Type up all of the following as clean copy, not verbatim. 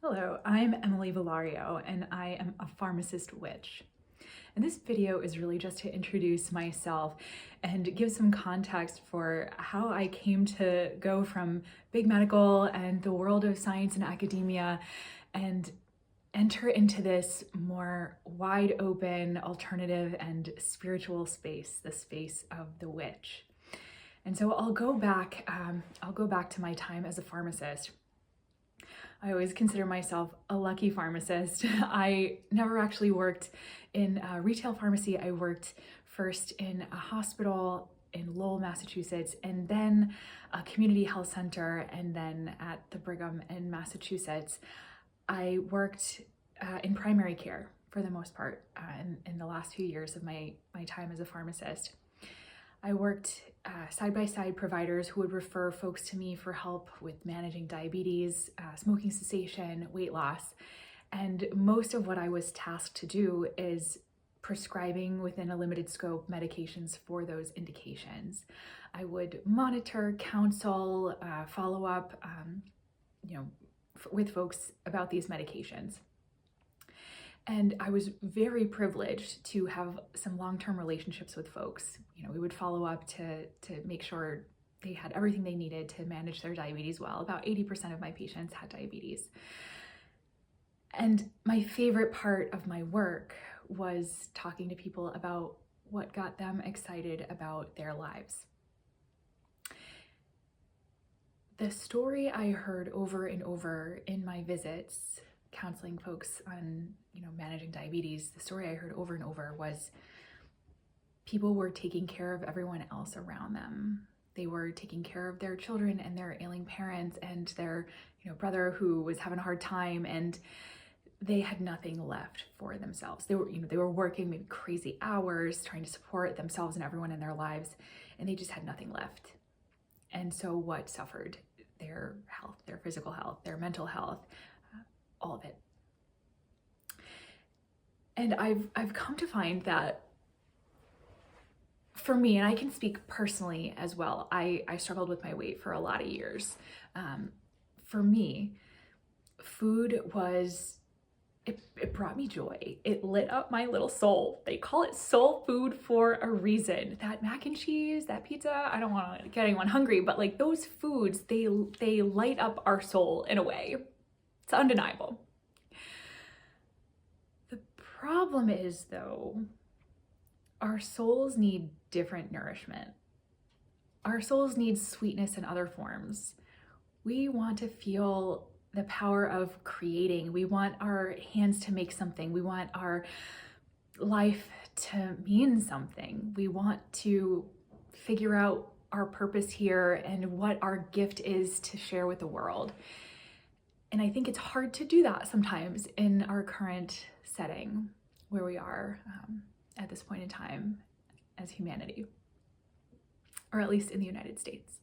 Hello, I'm Emily Villario and I am a Pharmacist Witch. And this video is really just to introduce myself and give some context for how I came to go from big medical and the world of science and academia and enter into this more wide open, alternative, and spiritual space, the space of the witch. And so I'll go back to my time as a pharmacist. I always consider myself a lucky pharmacist. I never actually worked in a retail pharmacy. I worked first in a hospital in Lowell, Massachusetts, and then a community health center, and then at the Brigham in Massachusetts. I worked in primary care for the most part in the last few years of my time as a pharmacist. I worked side-by-side providers who would refer folks to me for help with managing diabetes, smoking cessation, weight loss. And most of what I was tasked to do is prescribing within a limited scope medications for those indications. I would monitor, counsel, follow up, with folks about these medications. And I was very privileged to have some long-term relationships with folks. We would follow up to make sure they had everything they needed to manage their diabetes well. About 80% of my patients had diabetes. And my favorite part of my work was talking to people about what got them excited about their lives. The story I heard over and over in my visits counseling folks on managing diabetes, the story I heard over and over was people were taking care of everyone else around them. They were taking care of their children and their ailing parents and their brother who was having a hard time, and they had nothing left for themselves. They were working maybe crazy hours trying to support themselves and everyone in their lives, and they just had nothing left. And so what suffered? Their health, their physical health, their mental health, all of it. And I've come to find that for me, and I can speak personally as well, I struggled with my weight for a lot of years. For me, food it brought me joy. It lit up my little soul. They call it soul food for a reason. That mac and cheese, that pizza, I don't want to get anyone hungry, but like those foods, they light up our soul in a way. It's undeniable. The problem is, though, our souls need different nourishment. Our souls need sweetness in other forms. We want to feel the power of creating. We want our hands to make something. We want our life to mean something. We want to figure out our purpose here and what our gift is to share with the world. And I think it's hard to do that sometimes in our current setting where we are at this point in time as humanity, or at least in the United States.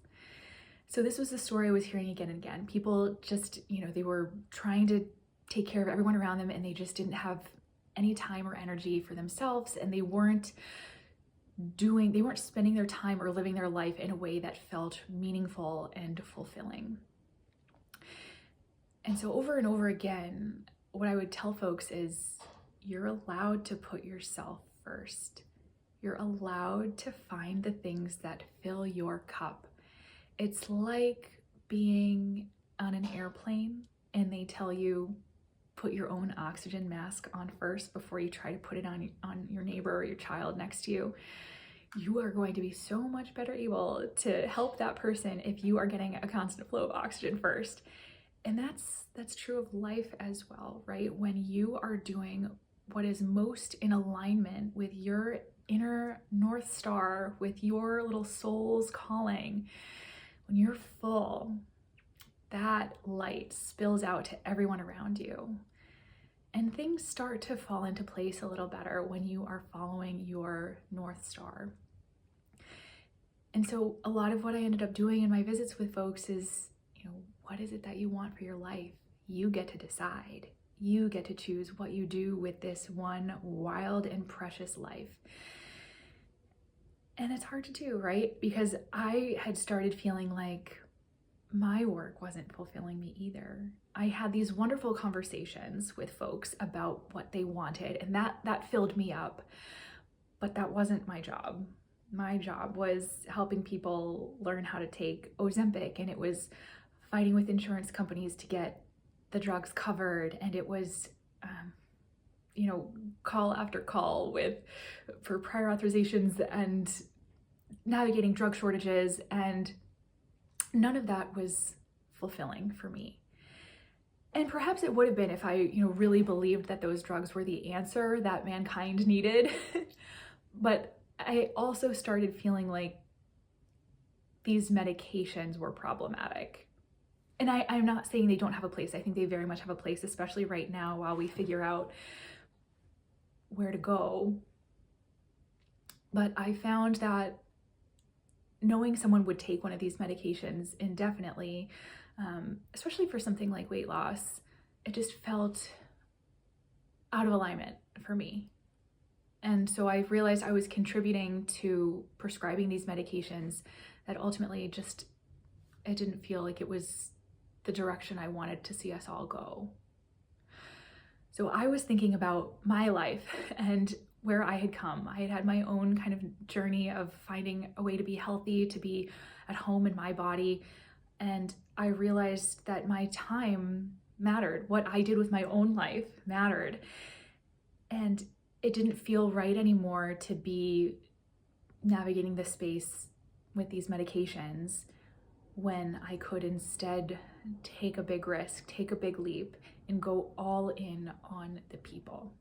So this was the story I was hearing again and again. People just, they were trying to take care of everyone around them and they just didn't have any time or energy for themselves, and they weren't spending their time or living their life in a way that felt meaningful and fulfilling. And so over and over again, what I would tell folks is you're allowed to put yourself first. You're allowed to find the things that fill your cup. It's like being on an airplane and they tell you, put your own oxygen mask on first before you try to put it on your neighbor or your child next to you. You are going to be so much better able to help that person if you are getting a constant flow of oxygen first. And that's true of life as well, right? When you are doing what is most in alignment with your inner North Star, with your little soul's calling, when you're full, that light spills out to everyone around you. And things start to fall into place a little better when you are following your North Star. And so a lot of what I ended up doing in my visits with folks is, what is it that you want for your life? You get to decide. You get to choose what you do with this one wild and precious life. And it's hard to do, right? Because I had started feeling like my work wasn't fulfilling me either. I had these wonderful conversations with folks about what they wanted, and that filled me up. But that wasn't my job. My job was helping people learn how to take Ozempic, and it was fighting with insurance companies to get the drugs covered, and it was call after call for prior authorizations and navigating drug shortages, and none of that was fulfilling for me. And perhaps it would have been if I really believed that those drugs were the answer that mankind needed. But I also started feeling like these medications were problematic. And I'm not saying they don't have a place. I think they very much have a place, especially right now while we figure out where to go. But I found that knowing someone would take one of these medications indefinitely, especially for something like weight loss, it just felt out of alignment for me. And so I realized I was contributing to prescribing these medications that ultimately it didn't feel like it was the direction I wanted to see us all go. So I was thinking about my life and where I had come. I had had my own kind of journey of finding a way to be healthy, to be at home in my body. And I realized that my time mattered. What I did with my own life mattered. And it didn't feel right anymore to be navigating the space with these medications when I could instead take a big risk, take a big leap, and go all in on the people.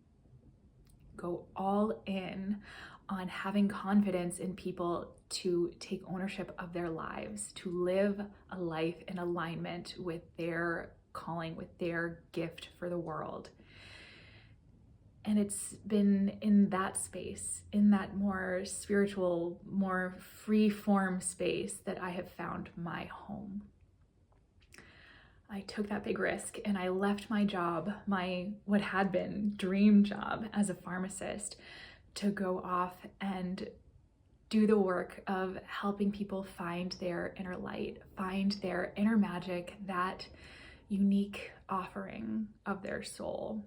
Go all in on having confidence in people to take ownership of their lives, to live a life in alignment with their calling, with their gift for the world. And it's been in that space, in that more spiritual, more free-form space that I have found my home. I took that big risk and I left my job, what had been dream job as a pharmacist, to go off and do the work of helping people find their inner light, find their inner magic, that unique offering of their soul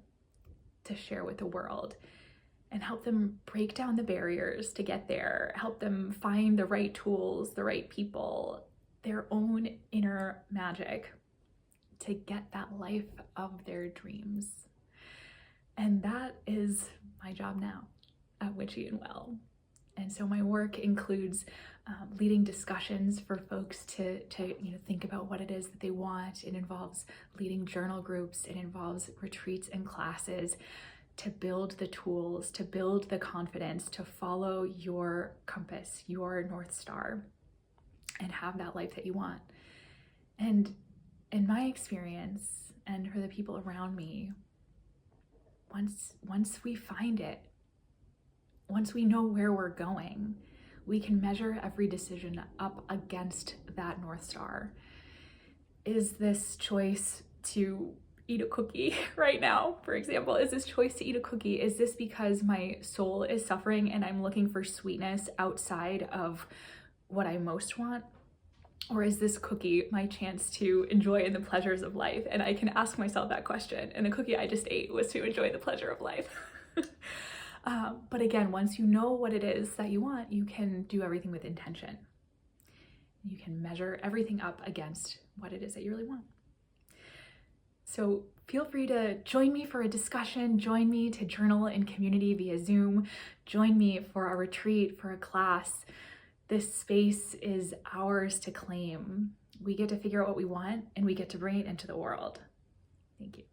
to share with the world, and help them break down the barriers to get there, help them find the right tools, the right people, their own inner magic to get that life of their dreams. And that is my job now at Witchy and Well. And so my work includes leading discussions for folks to think about what it is that they want. It involves leading journal groups. It involves retreats and classes to build the tools, to build the confidence, to follow your compass, your North Star, and have that life that you want. And in my experience, and for the people around me, once we find it, once we know where we're going, we can measure every decision up against that North Star. Is this choice to eat a cookie right now, for example? Is this choice to eat a cookie? Is this because my soul is suffering and I'm looking for sweetness outside of what I most want? Or is this cookie my chance to enjoy in the pleasures of life? And I can ask myself that question. And the cookie I just ate was to enjoy the pleasure of life. But again, once you know what it is that you want, you can do everything with intention. You can measure everything up against what it is that you really want. So feel free to join me for a discussion, join me to journal in community via Zoom, join me for a retreat, for a class. This space is ours to claim. We get to figure out what we want and we get to bring it into the world. Thank you.